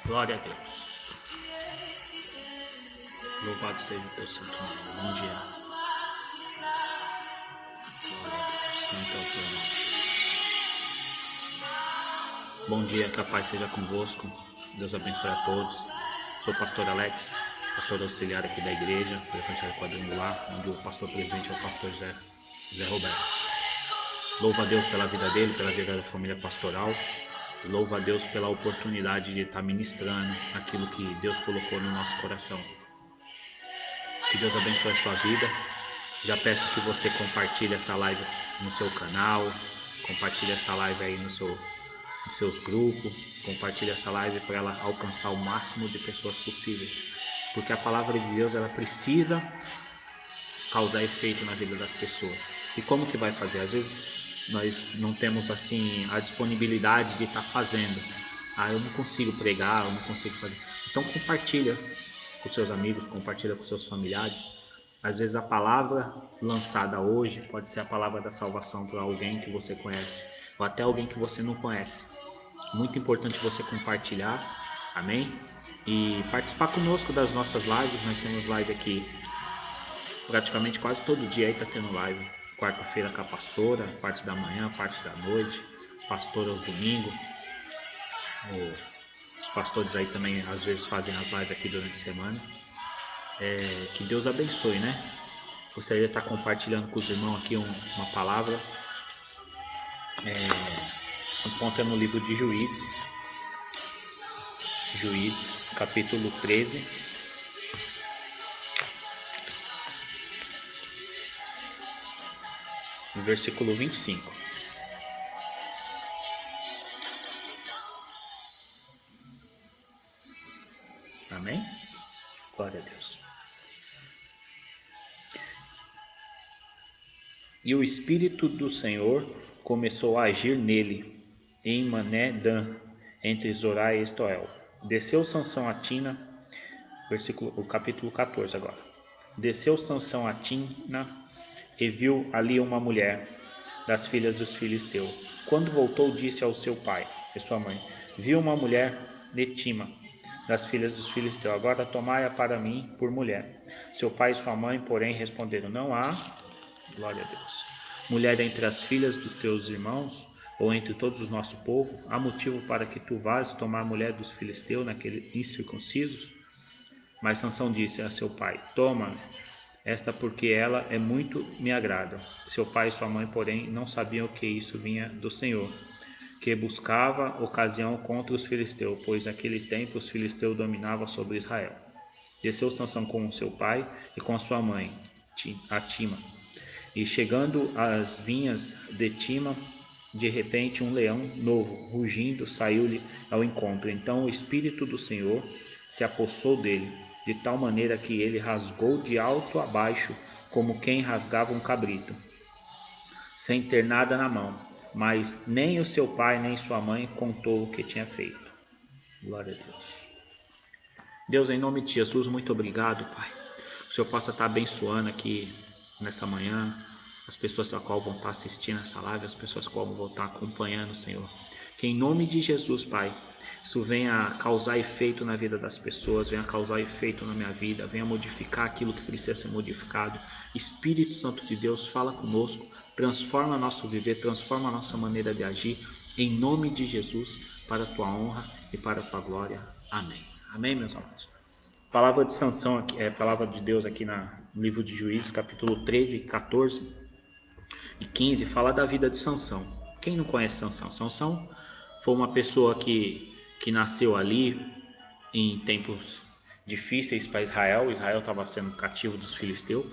Glória a Deus. Louvado seja o teu santo nome. Bom dia. Glória a Deus. Santo é o teu nome. Bom dia, que a paz seja convosco. Deus abençoe a todos. Sou o pastor Alex, pastor auxiliar aqui da igreja, do Evangelho Quadrangular, onde o pastor presidente é o pastor José Roberto. Louvo a Deus pela vida dele, pela vida da família pastoral. Louvo a Deus pela oportunidade de estar ministrando aquilo que Deus colocou no nosso coração. Que Deus abençoe a sua vida. Já peço que você compartilhe essa live no seu canal, compartilhe essa live aí nos seus grupos, compartilhe essa live para ela alcançar o máximo de pessoas possíveis. Porque a palavra de Deus, ela precisa causar efeito na vida das pessoas. E como que vai fazer? Às vezes nós não temos assim a disponibilidade de estar fazendo. Eu não consigo pregar, eu não consigo fazer. Então compartilha com seus amigos, compartilha com seus familiares. Às vezes a palavra lançada hoje pode ser a palavra da salvação para alguém que você conhece, ou até alguém que você não conhece. Muito importante você compartilhar, amém? E participar conosco das nossas lives. Nós temos live aqui praticamente quase todo dia, aí tá tendo live. Quarta-feira com a pastora, parte da manhã, parte da noite, pastor aos domingos. Os pastores aí também às vezes fazem as lives aqui durante a semana. Que Deus abençoe, né? Gostaria de estar compartilhando com os irmãos aqui uma palavra. O ponto é no livro de Juízes, capítulo 13. Versículo 25. Amém? Glória a Deus. E o Espírito do Senhor começou a agir nele, em Mané-Dan, entre Zorá e Estoel. Desceu Sansão a Tina, o capítulo 14 agora. Desceu Sansão a Tina e viu ali uma mulher das filhas dos filisteus. Quando voltou, disse ao seu pai e sua mãe: viu uma mulher de Tima, das filhas dos filisteus, agora tomai-a para mim por mulher. Seu pai e sua mãe, porém, responderam: não há, glória a Deus, mulher entre as filhas dos teus irmãos, ou entre todos os nosso povo, há motivo para que tu vás tomar a mulher dos filisteus, naqueles incircuncisos? Mas Sansão disse a seu pai: toma esta, porque ela é muito me agrada. Seu pai e sua mãe, porém, não sabiam que isso vinha do Senhor, que buscava ocasião contra os filisteus, pois naquele tempo os filisteus dominavam sobre Israel. Desceu Sansão com seu pai e com sua mãe, a Tima. E chegando às vinhas de Tima, de repente um leão novo, rugindo, saiu-lhe ao encontro. Então o Espírito do Senhor se apossou dele, de tal maneira que ele rasgou de alto a baixo, como quem rasgava um cabrito, sem ter nada na mão. Mas nem o seu pai nem sua mãe contou o que tinha feito. Glória a Deus. Deus, em nome de Jesus, muito obrigado, Pai. Que o Senhor possa estar abençoando aqui nessa manhã as pessoas a qual vão estar assistindo essa live, as pessoas a qual vão estar acompanhando, Senhor. Que em nome de Jesus, Pai, isso venha causar efeito na vida das pessoas, venha causar efeito na minha vida, venha modificar aquilo que precisa ser modificado. Espírito Santo de Deus, fala conosco, transforma nosso viver, transforma a nossa maneira de agir, em nome de Jesus, para a tua honra e para a tua glória. Amém. Amém, meus amados. Palavra de Sansão, palavra de Deus aqui no livro de Juízes, capítulo 13, 14 e 15, fala da vida de Sansão. Quem não conhece Sansão? Sansão foi uma pessoa que nasceu ali em tempos difíceis para Israel. Israel estava sendo cativo dos filisteus.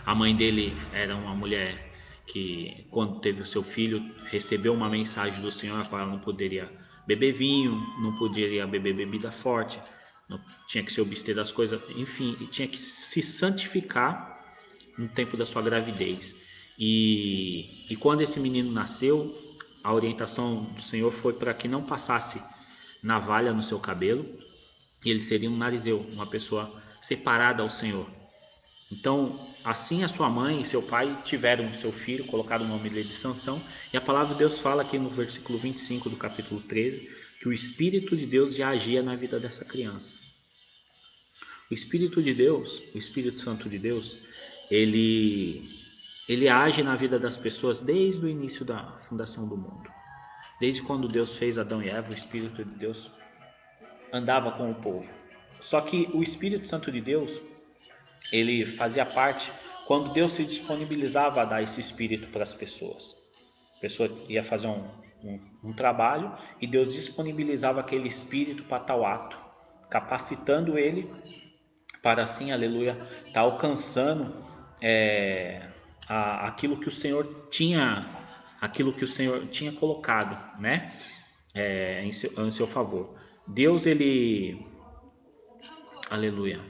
A mãe dele era uma mulher que, quando teve o seu filho, recebeu uma mensagem do Senhor, a qual ela não poderia beber vinho, não poderia beber bebida forte, não, tinha que se abster das coisas, enfim, tinha que se santificar no tempo da sua gravidez. E quando esse menino nasceu, a orientação do Senhor foi para que não passasse navalha no seu cabelo, e ele seria um narizeu, uma pessoa separada ao Senhor. Então, assim a sua mãe e seu pai tiveram seu filho, colocaram o nome dele de Sansão, e a palavra de Deus fala aqui no versículo 25 do capítulo 13, que o Espírito de Deus já agia na vida dessa criança. O Espírito de Deus, o Espírito Santo de Deus, ele age na vida das pessoas desde o início da fundação do mundo. Desde quando Deus fez Adão e Eva, o Espírito de Deus andava com o povo. Só que o Espírito Santo de Deus, ele fazia parte quando Deus se disponibilizava a dar esse Espírito para as pessoas. A pessoa ia fazer um trabalho e Deus disponibilizava aquele Espírito para tal ato, capacitando ele para assim, aleluia, estar alcançando aquilo que o Senhor tinha colocado, né, em seu favor. Deus, ele, aleluia,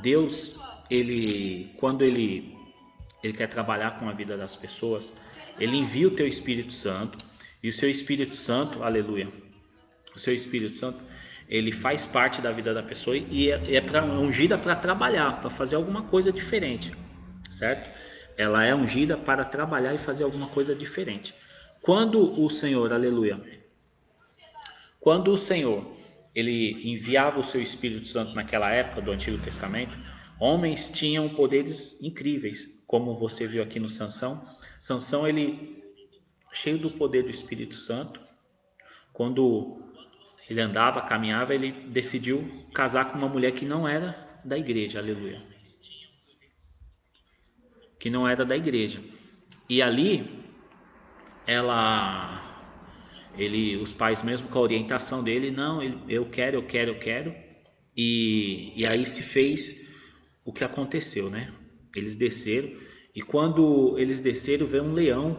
Deus, ele, quando ele quer trabalhar com a vida das pessoas, ele envia o teu Espírito Santo, e o seu Espírito Santo, aleluia, o seu Espírito Santo, ele faz parte da vida da pessoa e é ungida para trabalhar, para fazer alguma coisa diferente, certo? Ela é ungida para trabalhar e fazer alguma coisa diferente. Quando o Senhor, aleluia, quando o Senhor, ele enviava o seu Espírito Santo naquela época do Antigo Testamento, homens tinham poderes incríveis, como você viu aqui no Sansão. Sansão, ele, cheio do poder do Espírito Santo, quando ele andava, caminhava, ele decidiu casar com uma mulher que não era da igreja, aleluia. Que não era da igreja. E ali, os pais mesmo com a orientação dele, não, eu quero. E aí se fez o que aconteceu, né? Eles desceram, e quando eles desceram, veio um leão,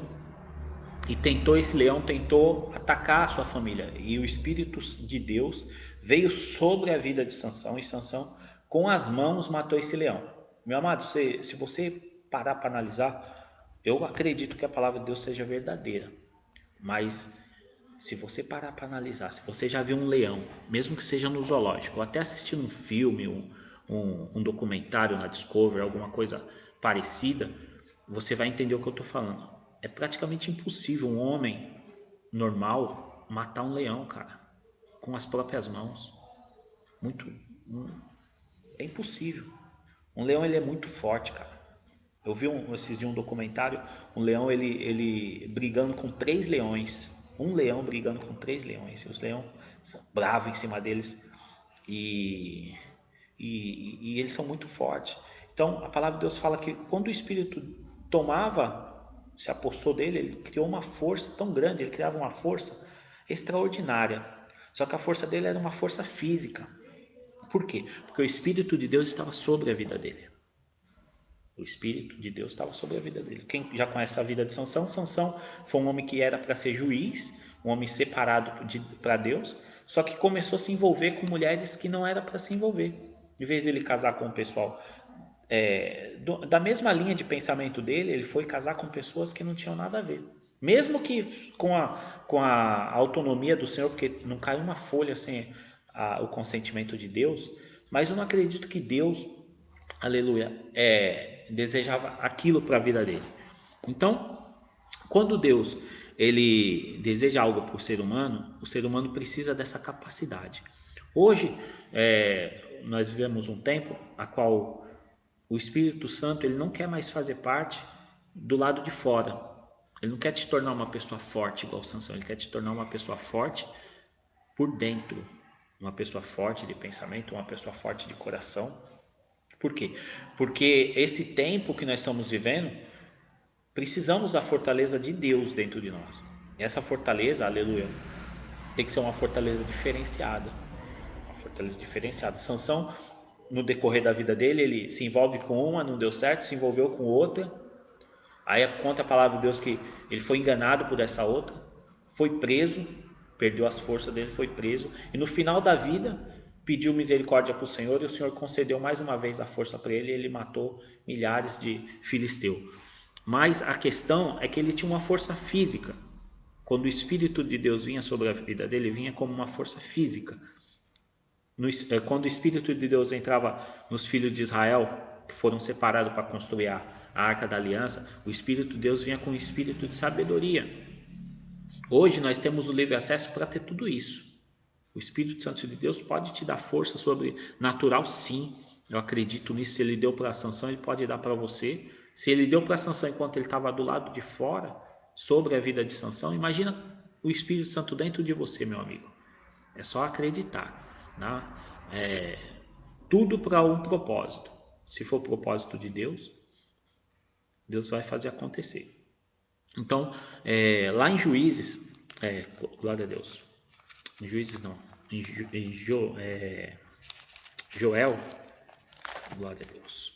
e esse leão tentou atacar a sua família, e o Espírito de Deus veio sobre a vida de Sansão, e Sansão com as mãos matou esse leão. Meu amado, se você parar para analisar, eu acredito que a palavra de Deus seja verdadeira, mas se você parar para analisar, se você já viu um leão, mesmo que seja no zoológico, ou até assistindo um filme, um documentário na Discovery, alguma coisa parecida, você vai entender o que eu estou falando. É praticamente impossível um homem normal matar um leão, cara, com as próprias mãos. É impossível. Um leão, ele é muito forte, cara. Eu vi esses dias um documentário, um leão, ele brigando com 3 leões. Um leão brigando com 3 leões. E os leões são bravos em cima deles. E eles são muito fortes. Então, a palavra de Deus fala que quando o Espírito se apossou dele, ele criou uma força tão grande, ele criava uma força extraordinária. Só que a força dele era uma força física. Por quê? Porque o Espírito de Deus estava sobre a vida dele. O Espírito de Deus estava sobre a vida dele. Quem já conhece a vida de Sansão? Sansão foi um homem que era para ser juiz, um homem separado para Deus, só que começou a se envolver com mulheres que não era para se envolver. Em vez de ele casar com o pessoal da mesma linha de pensamento dele, ele foi casar com pessoas que não tinham nada a ver. Mesmo que com a autonomia do Senhor, porque não caiu uma folha sem o consentimento de Deus, mas eu não acredito que Deus, aleluia, desejava aquilo para a vida dele. Então, quando Deus ele deseja algo para o ser humano precisa dessa capacidade. Hoje, nós vivemos um tempo a qual o Espírito Santo ele não quer mais fazer parte do lado de fora. Ele não quer te tornar uma pessoa forte igual Sansão, ele quer te tornar uma pessoa forte por dentro, uma pessoa forte de pensamento, uma pessoa forte de coração. Por quê? Porque esse tempo que nós estamos vivendo, precisamos da fortaleza de Deus dentro de nós. E essa fortaleza, aleluia, tem que ser uma fortaleza diferenciada. Uma fortaleza diferenciada. Sansão, no decorrer da vida dele, ele se envolve com uma, não deu certo, se envolveu com outra. Aí conta a palavra de Deus que ele foi enganado por essa outra, foi preso, perdeu as forças dele, foi preso. E no final da vida, pediu misericórdia para o Senhor, e o Senhor concedeu mais uma vez a força para ele, e ele matou milhares de filisteus. Mas a questão é que ele tinha uma força física. Quando o Espírito de Deus vinha sobre a vida dele, vinha como uma força física. quando o Espírito de Deus entrava nos filhos de Israel, que foram separados para construir a Arca da Aliança, o Espírito de Deus vinha com um espírito de sabedoria. Hoje nós temos o livre acesso para ter tudo isso. O Espírito Santo de Deus pode te dar força sobrenatural, sim. Eu acredito nisso. Se ele deu para a Sansão, ele pode dar para você. Se ele deu para a Sansão enquanto ele estava do lado de fora, sobre a vida de Sansão, imagina o Espírito Santo dentro de você, meu amigo. É só acreditar, né? Tudo para um propósito. Se for o propósito de Deus, Deus vai fazer acontecer. Então, lá em Juízes, glória a Deus, em Juízes não, em Joel, glória a Deus.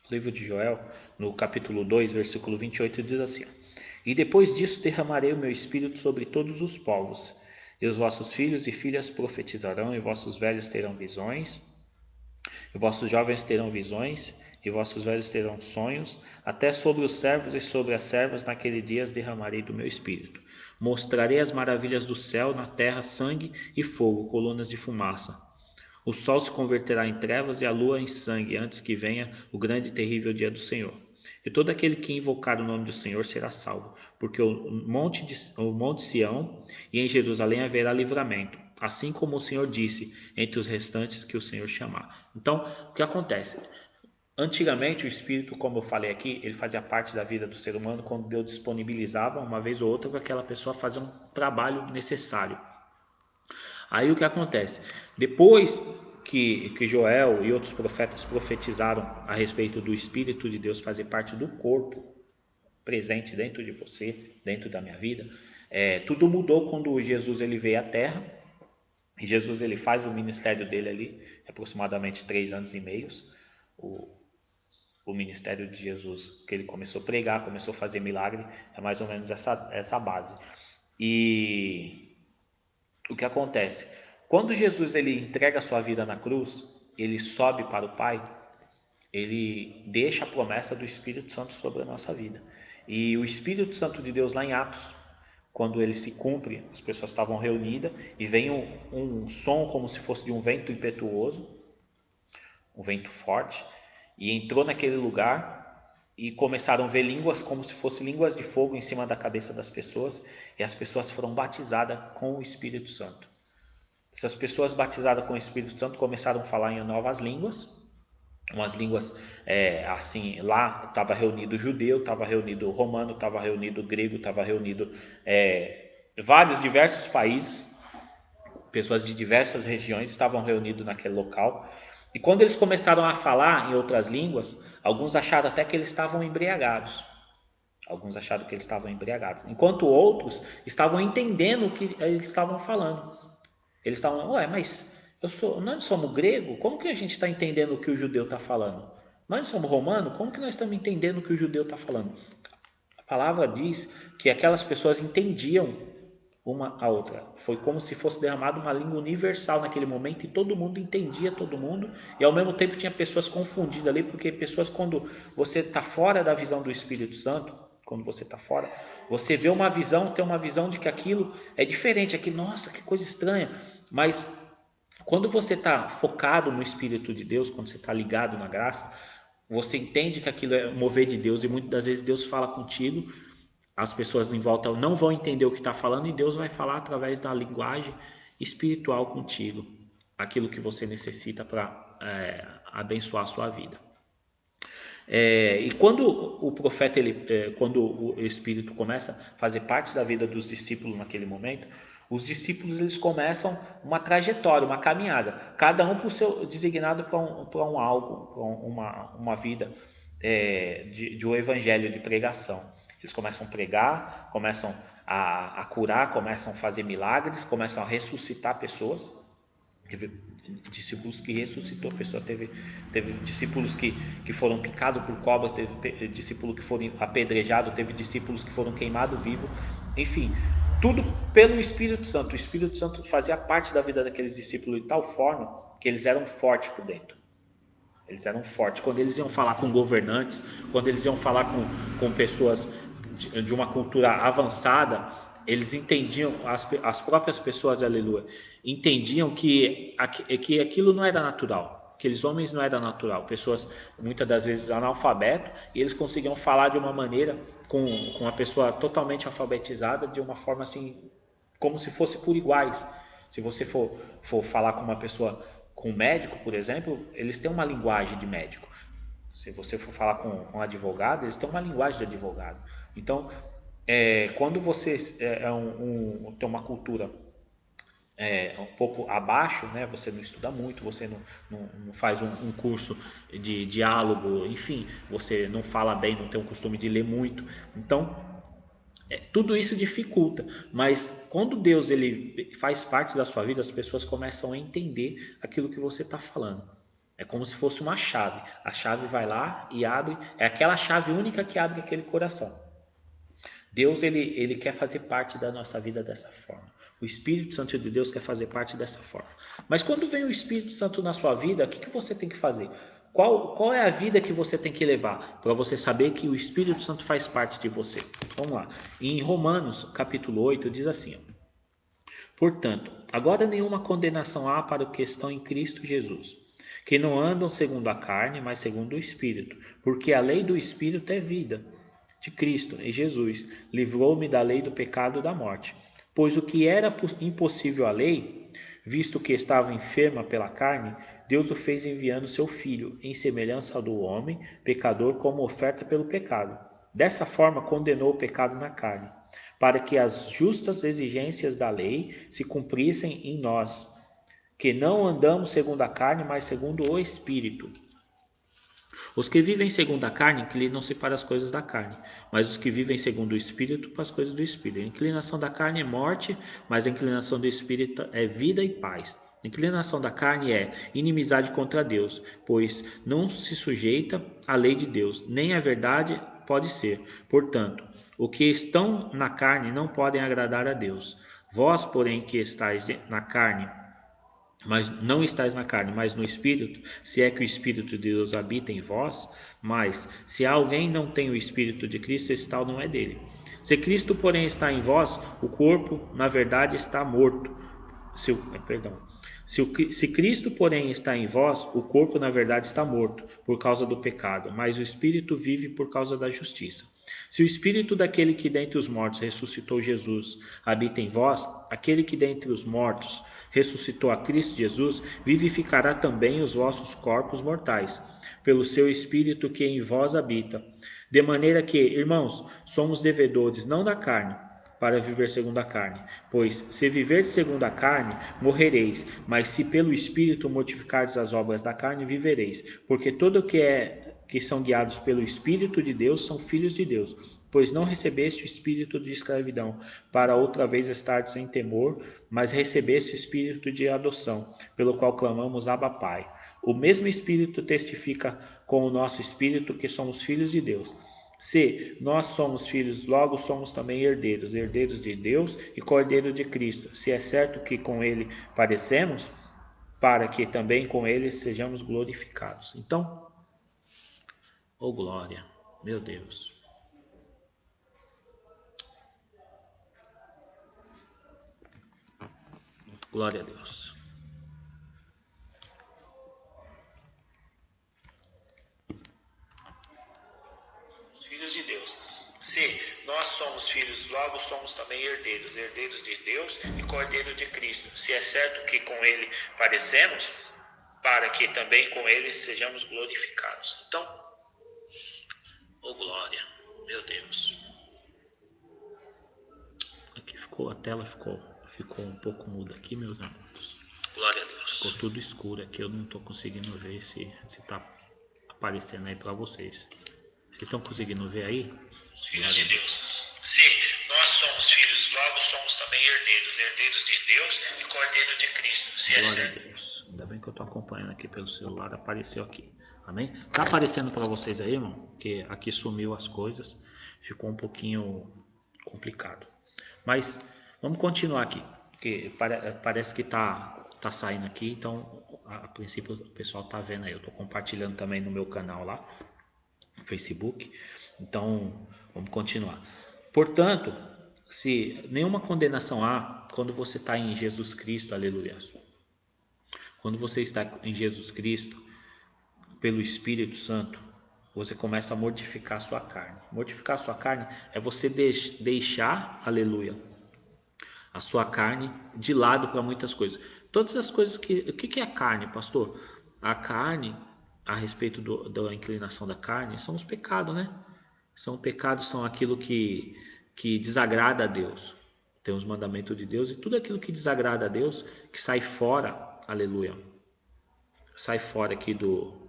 O livro de Joel, no capítulo 2, versículo 28, diz assim: E depois disso derramarei o meu espírito sobre todos os povos, e os vossos filhos e filhas profetizarão, e vossos velhos terão visões, e vossos jovens terão visões, e vossos velhos terão sonhos, até sobre os servos e sobre as servas naquele dia derramarei do meu espírito. Mostrarei as maravilhas do céu, na terra sangue e fogo, colunas de fumaça. O sol se converterá em trevas e a lua em sangue, antes que venha o grande e terrível dia do Senhor. E todo aquele que invocar o nome do Senhor será salvo, porque o monte Sião e em Jerusalém haverá livramento, assim como o Senhor disse, entre os restantes que o Senhor chamar. Então, o que acontece? Antigamente o Espírito, como eu falei aqui, ele fazia parte da vida do ser humano quando Deus disponibilizava uma vez ou outra para aquela pessoa fazer um trabalho necessário. Aí o que acontece? Depois que Joel e outros profetas profetizaram a respeito do Espírito de Deus fazer parte do corpo presente dentro de você, dentro da minha vida, tudo mudou quando Jesus ele veio à Terra. E Jesus ele faz o ministério dele ali, aproximadamente 3 anos e meio. O ministério de Jesus, que ele começou a pregar, começou a fazer milagre, é mais ou menos essa base. E o que acontece? Quando Jesus ele entrega a sua vida na cruz, ele sobe para o Pai, ele deixa a promessa do Espírito Santo sobre a nossa vida. E o Espírito Santo de Deus lá em Atos, quando ele se cumpre, as pessoas estavam reunidas e vem um som como se fosse de um vento impetuoso, um vento forte, e entrou naquele lugar e começaram a ver línguas como se fossem línguas de fogo em cima da cabeça das pessoas, e as pessoas foram batizadas com o Espírito Santo. Essas pessoas batizadas com o Espírito Santo começaram a falar em novas línguas, umas línguas assim, lá estava reunido judeu, estava reunido romano, estava reunido grego, estava reunido vários diversos países, pessoas de diversas regiões estavam reunidos naquele local. E quando eles começaram a falar em outras línguas, alguns acharam até que eles estavam embriagados. Alguns acharam que eles estavam embriagados, enquanto outros estavam entendendo o que eles estavam falando. Eles estavam, mas nós somos grego, como que a gente está entendendo o que o judeu está falando? Nós somos romano, como que nós estamos entendendo o que o judeu está falando? A palavra diz que aquelas pessoas entendiam uma a outra. Foi como se fosse derramada uma língua universal naquele momento e todo mundo entendia todo mundo, e ao mesmo tempo tinha pessoas confundidas ali, porque pessoas, quando você está fora da visão do Espírito Santo, quando você está fora, você vê uma visão, tem uma visão de que aquilo é diferente, aqui, nossa, que coisa estranha, mas quando você está focado no Espírito de Deus, quando você está ligado na graça, você entende que aquilo é mover de Deus, e muitas das vezes Deus fala contigo, as pessoas em volta não vão entender o que está falando, e Deus vai falar através da linguagem espiritual contigo, aquilo que você necessita para abençoar a sua vida. E quando o profeta, quando o Espírito começa a fazer parte da vida dos discípulos naquele momento, os discípulos eles começam uma trajetória, uma caminhada, cada um por seu designado para um algo, para uma vida de um evangelho de pregação. Eles começam a pregar, começam a curar, começam a fazer milagres, começam a ressuscitar pessoas. Teve discípulos que ressuscitou a pessoa, teve discípulos que foram picados por cobra, teve discípulos que foram apedrejados, teve discípulos que foram queimados vivos, enfim, tudo pelo Espírito Santo. O Espírito Santo fazia parte da vida daqueles discípulos de tal forma que eles eram fortes por dentro. Eles eram fortes. Quando eles iam falar com governantes, quando eles iam falar com pessoas de uma cultura avançada, eles entendiam, as próprias pessoas, aleluia, entendiam que aquilo não era natural, aqueles homens não era natural, pessoas muitas das vezes analfabetas, e eles conseguiam falar de uma maneira com uma pessoa totalmente alfabetizada, de uma forma assim, como se fosse por iguais. Se você for falar com uma pessoa, com um médico, por exemplo, eles têm uma linguagem de médico. Se você for falar com um advogado, eles têm uma linguagem de advogado. Então, quando você tem uma cultura um pouco abaixo, né? Você não estuda muito, você não faz um curso de diálogo, enfim, você não fala bem, não tem o costume de ler muito. Então, tudo isso dificulta, mas quando Deus ele faz parte da sua vida, as pessoas começam a entender aquilo que você está falando. É como se fosse uma chave. A chave vai lá e abre, é aquela chave única que abre aquele coração. Deus ele quer fazer parte da nossa vida dessa forma. O Espírito Santo de Deus quer fazer parte dessa forma. Mas quando vem o Espírito Santo na sua vida, o que você tem que fazer? Qual é a vida que você tem que levar para você saber que o Espírito Santo faz parte de você? Vamos lá. Em Romanos, capítulo 8, diz assim: ó, portanto, agora nenhuma condenação há para os que estão em Cristo Jesus, que não andam segundo a carne, mas segundo o Espírito, porque a lei do Espírito é vida de Cristo em Jesus, livrou-me da lei do pecado e da morte. Pois o que era impossível à lei, visto que estava enferma pela carne, Deus o fez enviando seu Filho, em semelhança do homem, pecador, como oferta pelo pecado. Dessa forma condenou o pecado na carne, para que as justas exigências da lei se cumprissem em nós, que não andamos segundo a carne, mas segundo o Espírito. Os que vivem segundo a carne inclinam-se para as coisas da carne, mas os que vivem segundo o Espírito para as coisas do Espírito. A inclinação da carne é morte, mas a inclinação do Espírito é vida e paz. A inclinação da carne é inimizade contra Deus, pois não se sujeita à lei de Deus, nem a verdade pode ser. Portanto, os que estão na carne não podem agradar a Deus. Vós, porém, que estáis na carne, mas não estáis na carne, mas no Espírito, se é que o Espírito de Deus habita em vós, mas se alguém não tem o Espírito de Cristo, esse tal não é dele. Se Cristo, porém, está em vós, o corpo, na verdade, está morto. Se Cristo, porém, está em vós, o corpo, na verdade, está morto, por causa do pecado, mas o Espírito vive por causa da justiça. Se o Espírito daquele que dentre os mortos ressuscitou Jesus habita em vós, aquele que dentre os mortos ressuscitou a Cristo Jesus, vivificará também os vossos corpos mortais, pelo seu Espírito que em vós habita. De maneira que, irmãos, somos devedores não da carne, para viver segundo a carne. Pois, se viver segundo a carne, morrereis, mas se pelo Espírito mortificardes as obras da carne, vivereis. Porque todo o que são guiados pelo Espírito de Deus são filhos de Deus. Pois não recebeste o espírito de escravidão, para outra vez estardes em temor, mas recebeste o espírito de adoção, pelo qual clamamos Abba Pai. O mesmo Espírito testifica com o nosso espírito que somos filhos de Deus. Se nós somos filhos, logo somos também herdeiros, herdeiros de Deus e cordeiro de Cristo. Se é certo que com ele padecemos, para que também com ele sejamos glorificados. Então, oh glória, meu Deus. Glória a Deus. Filhos de Deus. Se nós somos filhos, logo somos também herdeiros, herdeiros de Deus e cordeiro de Cristo. Se é certo que com ele padecemos, para que também com ele sejamos glorificados. Então, oh glória, meu Deus. Aqui a tela ficou um pouco muda aqui, meus irmãos. Glória a Deus. Ficou tudo escuro aqui, eu não estou conseguindo ver se está aparecendo aí para vocês. Vocês estão conseguindo ver aí? Filhos de Deus. Se nós somos filhos, logo somos também herdeiros, herdeiros de Deus e cordeiro de Cristo. Se glória a Deus. Ainda bem que eu estou acompanhando aqui pelo celular, apareceu aqui. Amém? Tá aparecendo para vocês aí, irmão? Porque aqui sumiu as coisas, ficou um pouquinho complicado. Mas vamos continuar aqui, porque parece que tá saindo aqui, então a princípio o pessoal tá vendo aí. Eu estou compartilhando também no meu canal lá, no Facebook. Então vamos continuar. Portanto, se nenhuma condenação há quando você está em Jesus Cristo, aleluia. Quando você está em Jesus Cristo, pelo Espírito Santo, você começa a mortificar a sua carne. Mortificar a sua carne é você deixar, aleluia, a sua carne de lado para muitas coisas. Todas as coisas que... O que é a carne, pastor? A carne, a respeito da inclinação da carne, são os pecados, né? São pecados, são aquilo que desagrada a Deus. Tem os mandamentos de Deus e tudo aquilo que desagrada a Deus, que sai fora, aleluia, sai fora aqui do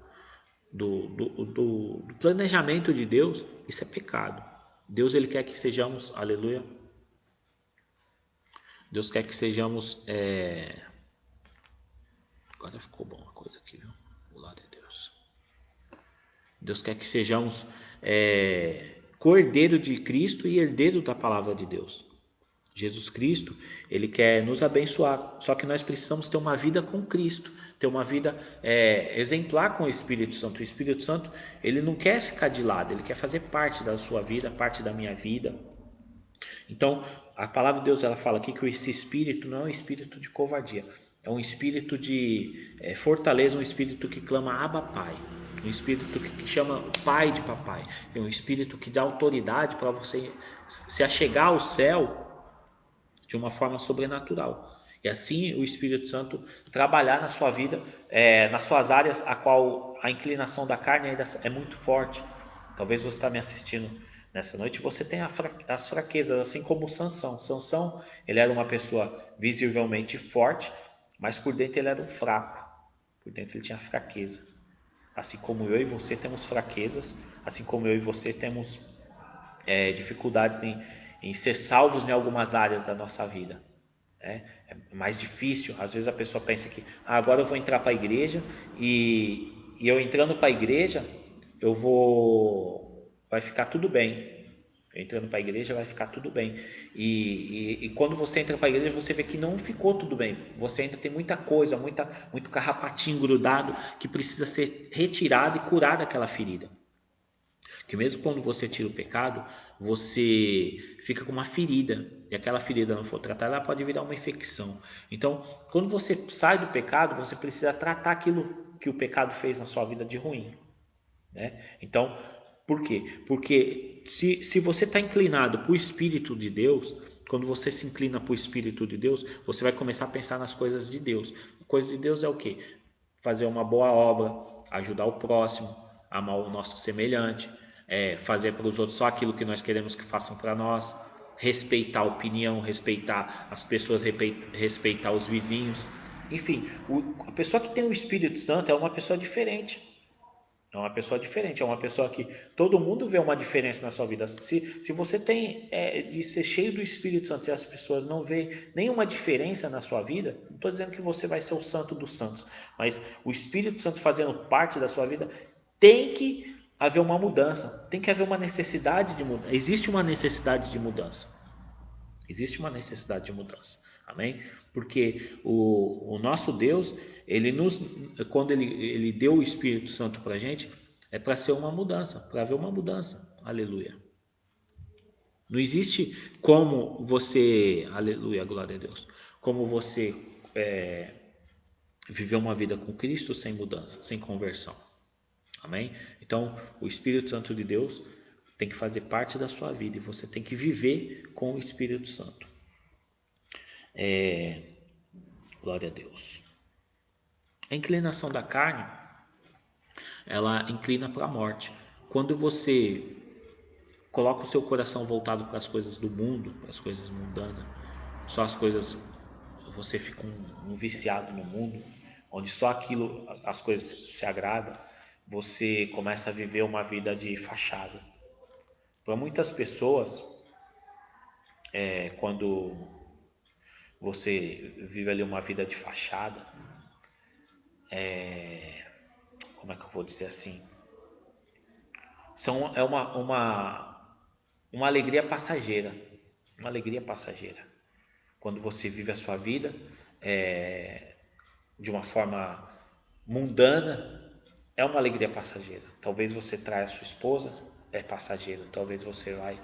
planejamento de Deus, isso é pecado. Deus, ele quer que sejamos, aleluia, Deus quer que sejamos, agora ficou bom a coisa aqui, viu? Glória a Deus. Deus quer que sejamos cordeiro de Cristo e herdeiro da palavra de Deus. Jesus Cristo, ele quer nos abençoar, só que nós precisamos ter uma vida com Cristo, ter uma vida exemplar com o Espírito Santo. O Espírito Santo, ele não quer ficar de lado, ele quer fazer parte da sua vida, parte da minha vida. Então, a palavra de Deus, ela fala aqui que esse espírito não é um espírito de covardia, é um espírito de fortaleza, um espírito que clama Abba Pai, um espírito que chama Pai de Papai, é um espírito que dá autoridade para você se achegar ao céu de uma forma sobrenatural. E assim o Espírito Santo trabalhar na sua vida, nas suas áreas a qual a inclinação da carne ainda é muito forte. Talvez você está me assistindo nessa noite e você tenha as fraquezas, assim como Sansão. Sansão, ele era uma pessoa visivelmente forte, mas por dentro ele era um fraco. Por dentro ele tinha fraqueza. Assim como eu e você temos fraquezas, assim como eu e você temos dificuldades em ser salvos em algumas áreas da nossa vida. É mais difícil. Às vezes a pessoa pensa que agora eu vou entrar para a igreja e eu entrando para a igreja vai ficar tudo bem. Entrando para a igreja vai ficar tudo bem. E quando você entra para a igreja, você vê que não ficou tudo bem. Você ainda tem muita coisa, muito carrapatinho grudado que precisa ser retirado e curado aquela ferida. Que mesmo quando você tira o pecado, você fica com uma ferida, e aquela ferida não for tratada, ela pode virar uma infecção. Então, quando você sai do pecado, você precisa tratar aquilo que o pecado fez na sua vida de ruim, né? Então, por quê? Porque se você está inclinado para o Espírito de Deus, quando você se inclina para o Espírito de Deus, você vai começar a pensar nas coisas de Deus. A coisa de Deus é o quê? Fazer uma boa obra, ajudar o próximo, amar o nosso semelhante, fazer para os outros só aquilo que nós queremos que façam para nós, respeitar a opinião, respeitar as pessoas, respeitar os vizinhos. Enfim, a pessoa que tem o Espírito Santo é uma pessoa diferente. É uma pessoa diferente, é uma pessoa que todo mundo vê uma diferença na sua vida. Se você tem de ser cheio do Espírito Santo e as pessoas não veem nenhuma diferença na sua vida, não estou dizendo que você vai ser o santo dos santos, mas o Espírito Santo fazendo parte da sua vida, tem que haver uma mudança, tem que haver uma necessidade de mudança. Existe uma necessidade de mudança. Existe uma necessidade de mudança. Amém? Porque o nosso Deus, quando ele deu o Espírito Santo para a gente, é para ser uma mudança, para haver uma mudança. Aleluia. Não existe como você, aleluia, glória a Deus, como você viver uma vida com Cristo sem mudança, sem conversão. Amém? Então, o Espírito Santo de Deus tem que fazer parte da sua vida e você tem que viver com o Espírito Santo. Glória a Deus. A inclinação da carne, ela inclina para a morte. Quando você coloca o seu coração voltado para as coisas do mundo, para as coisas mundanas, só as coisas, você fica um viciado no mundo, onde só aquilo, as coisas se agradam, você começa a viver uma vida de fachada. Para muitas pessoas, quando você vive ali uma vida de fachada, como é que eu vou dizer assim? É uma alegria passageira. Uma alegria passageira. Quando você vive a sua vida de uma forma mundana, é uma alegria passageira. Talvez você traia a sua esposa, é passageiro. Talvez você vai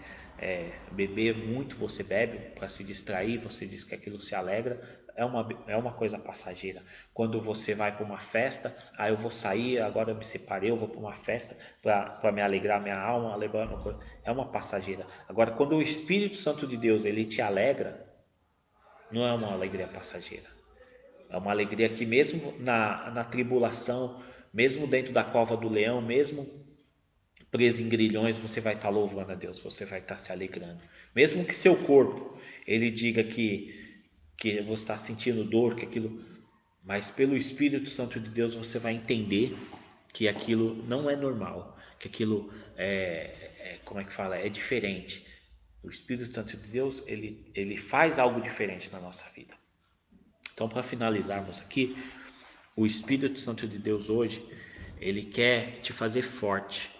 beber muito, você bebe para se distrair, você diz que aquilo se alegra, é uma coisa passageira. Quando você vai para uma festa, eu vou sair, agora eu me separei, eu vou para uma festa para me alegrar minha alma, é uma passageira. Agora, quando o Espírito Santo de Deus ele te alegra, não é uma alegria passageira. É uma alegria que mesmo na tribulação, mesmo dentro da cova do leão, mesmo preso em grilhões, você vai estar louvando a Deus, você vai estar se alegrando. Mesmo que seu corpo ele diga que você está sentindo dor, que aquilo, mas pelo Espírito Santo de Deus você vai entender que aquilo não é normal, que aquilo como é que fala, é diferente. O Espírito Santo de Deus ele faz algo diferente na nossa vida. Então, para finalizarmos aqui, o Espírito Santo de Deus hoje ele quer te fazer forte.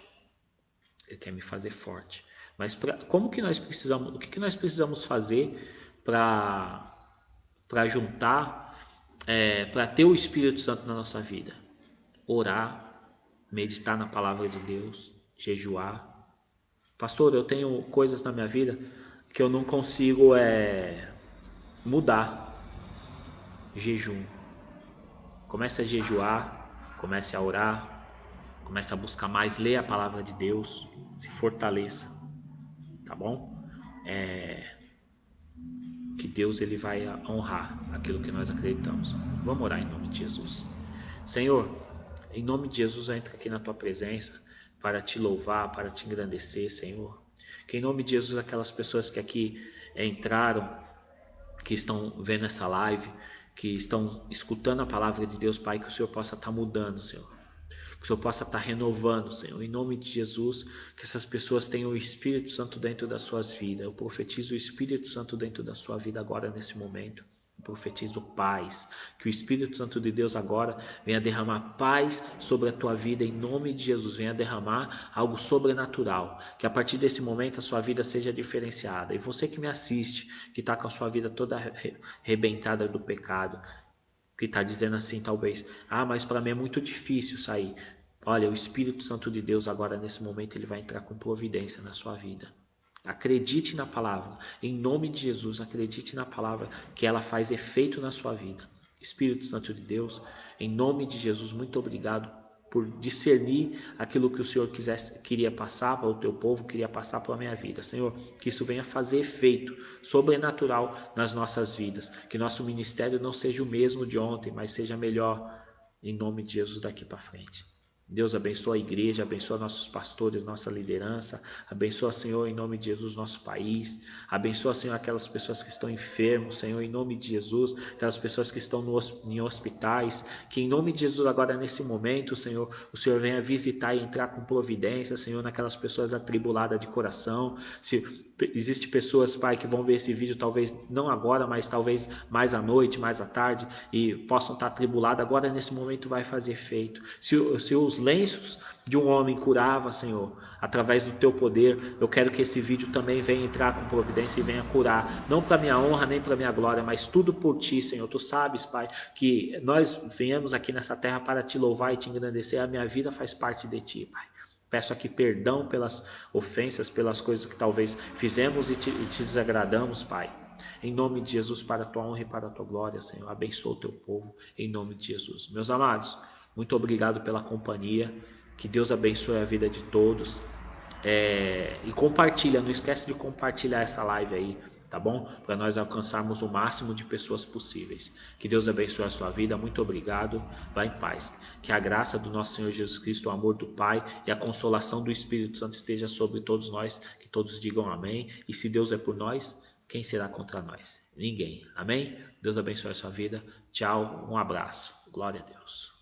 Ele quer me fazer forte. Mas como que nós precisamos, o que nós precisamos fazer para juntar, para ter o Espírito Santo na nossa vida? Orar, meditar na palavra de Deus, jejuar. Pastor, eu tenho coisas na minha vida que eu não consigo mudar. Jejum. Comece a jejuar, comece a orar, comece a buscar mais, ler a palavra de Deus, se fortaleça, tá bom? Que Deus ele vai honrar aquilo que nós acreditamos. Vamos orar em nome de Jesus. Senhor, em nome de Jesus eu entro aqui na tua presença para te louvar, para te engrandecer, Senhor. Que em nome de Jesus aquelas pessoas que aqui entraram, que estão vendo essa live, que estão escutando a palavra de Deus, Pai, que o Senhor possa estar mudando, Senhor. Que o Senhor possa estar renovando, Senhor, em nome de Jesus, que essas pessoas tenham o Espírito Santo dentro das suas vidas. Eu profetizo o Espírito Santo dentro da sua vida agora, nesse momento. Eu profetizo paz, que o Espírito Santo de Deus agora venha derramar paz sobre a tua vida, em nome de Jesus, venha derramar algo sobrenatural, que a partir desse momento a sua vida seja diferenciada. E você que me assiste, que está com a sua vida toda arrebentada do pecado, que está dizendo assim talvez, mas para mim é muito difícil sair. Olha, o Espírito Santo de Deus agora nesse momento ele vai entrar com providência na sua vida. Acredite na palavra, em nome de Jesus, acredite na palavra que ela faz efeito na sua vida. Espírito Santo de Deus, em nome de Jesus, muito obrigado por discernir aquilo que o Senhor queria passar para o teu povo, queria passar para a minha vida. Senhor, que isso venha fazer efeito sobrenatural nas nossas vidas, que nosso ministério não seja o mesmo de ontem, mas seja melhor, em nome de Jesus daqui para frente. Deus abençoa a igreja, abençoa nossos pastores, nossa liderança, abençoa, Senhor, em nome de Jesus, nosso país, abençoa, Senhor, aquelas pessoas que estão enfermos, Senhor, em nome de Jesus, aquelas pessoas que estão em hospitais, que em nome de Jesus agora nesse momento, Senhor, o Senhor venha visitar e entrar com providência, Senhor, naquelas pessoas atribuladas de coração. Se existe pessoas, Pai, que vão ver esse vídeo talvez não agora, mas talvez mais à noite, mais à tarde, e possam estar atribuladas, agora nesse momento vai fazer efeito. Se os lenços de um homem curava, Senhor, através do teu poder, eu quero que esse vídeo também venha entrar com providência e venha curar, não para minha honra nem para minha glória, mas tudo por ti, Senhor. Tu sabes, Pai, que nós viemos aqui nessa terra para te louvar e te engrandecer. A minha vida faz parte de ti, Pai. Peço aqui perdão pelas ofensas, pelas coisas que talvez fizemos e te desagradamos, Pai. Em nome de Jesus, para a tua honra e para a tua glória, Senhor. Abençoa o teu povo, em nome de Jesus. Meus amados, muito obrigado pela companhia. Que Deus abençoe a vida de todos. E compartilha, não esquece de compartilhar essa live aí, tá bom? Para nós alcançarmos o máximo de pessoas possíveis. Que Deus abençoe a sua vida. Muito obrigado. Vá em paz. Que a graça do nosso Senhor Jesus Cristo, o amor do Pai e a consolação do Espírito Santo esteja sobre todos nós. Que todos digam amém. E se Deus é por nós, quem será contra nós? Ninguém. Amém? Deus abençoe a sua vida. Tchau. Um abraço. Glória a Deus.